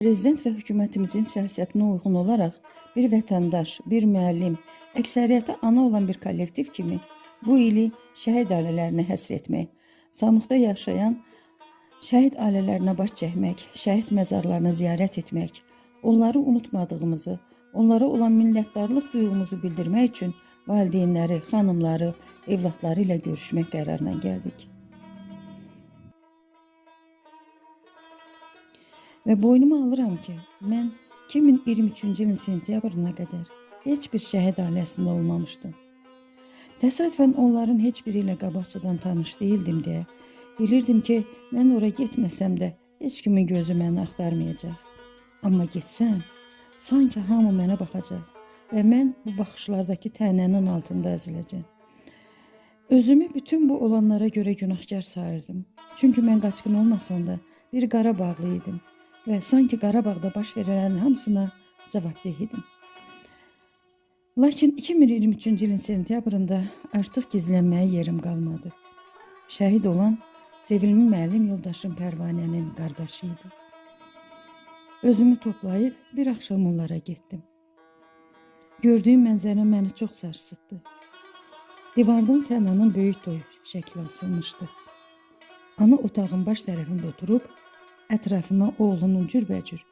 Prezident və hökumətimizin siyasətinə uyğun olaraq bir vətəndaş, bir müəllim, əksəriyyəti ana olan bir kollektiv kimi bu ili şəhid ailələrinə həsr etmək, Samıqda yaşayan şəhid ailələrinə baş çəkmək, şəhid məzarlarına ziyarət etmək, onları unutmadığımızı, onlara olan minnətdarlıq duyğumuzu bildirmək üçün valideynləri, xanımları, evlatları ilə görüşmək qərarına gəldik. Və boynuma alıram ki, mən 2023-cü ilin sentyabrına qədər heç bir şəhid ailəsində olmamışdım. Təsadüfən onların heç biri ilə qabaqcadan tanış değildim deyə bilirdim ki, mən ora getməsəm də heç kimin gözü məni axtarmayacaq. Amma getsəm, sanki hamı mənə baxacaq və mən bu baxışlardakı tənənin altında əziləcəm. Özümü bütün bu olanlara görə günahkar sayırdım. Çünki mən qaçqın olmasam da bir Qarabağlı idim və sanki Qarabağda baş verənlərin hamısına cavabdeh idim. Lakin 2023-cü ilin sentyabrında artıq gizlənməyə yerim qalmadı. Şəhid olan sevimli müəllim yoldaşım Pərvanənin qardaşı idi. Özümü toplayıb bir axşam onlara getdim. Gördüyüm mənzərə məni çox sarsıtdı. Divardan Sənanın böyük toy şəkli asılmışdı. Ana otağın baş tərəfində oturub, ətrafına oğlunun cürbəcür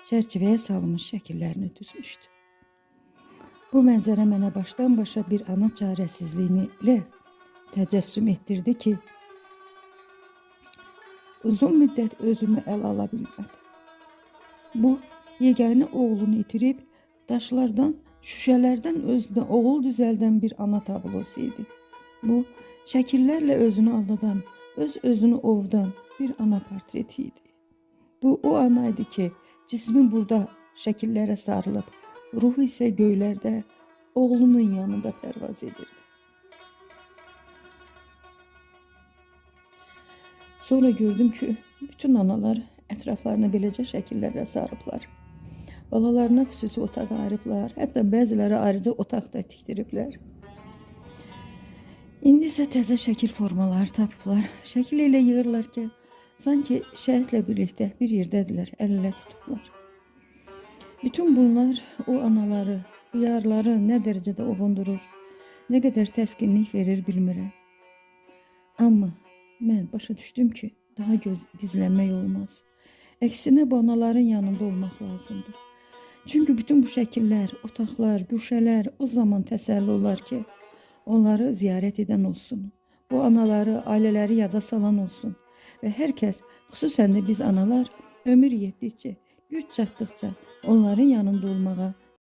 çərçivəyə salınmış şəkillərini düzmüşdü. Bu mənzərə mənə başdan başa bir ana çarəsizliyini ilə təcəssüm etdirdi ki, uzun müddət özümü ələ ala bilmədim. Bu, yeganə oğlunu itirib, daşlardan, şüşələrdən özünə oğul düzəldən bir ana tablosu idi. Bu, şəkillərlə özünü aldadan, öz-özünü ovdan bir ana portreti idi. Bu, o ana idi ki, cismi burada şəkillərə sarılıb, ruhu isə göylərdə oğlunun yanında pərvaz edirdi. Sonra gördüm ki, bütün analar ətraflarına beləcə şəkillərlə sarıblar. Balalarına xüsusi otaq ayırıblar, hətta bəziləri ayrıca otaq da tikdiriblər. İndi isə təzə şəkil formaları tapıblar. Şəkil elə yığırlar ki, sanki şəhidlə birlikdə bir yerdədirlər, əl-ələ tutublar. Bütün bunlar o anaları, diyarları nə dərəcədə ovundurur, nə qədər təskinlik verir bilmirəm. Amma mən başa düşdüm ki, daha gizlənmək olmaz. Əksinə bu anaların yanında olmaq lazımdır. Çünki bütün bu şəkillər, otaqlar, güşələr o zaman təsəlli olar ki, onları ziyarət edən olsun. Bu anaları, ailələri yada salan olsun. Və hər kəs, xüsusən də biz analar, ömür yetdikcə, güc çatdıqca onların yanında olmağa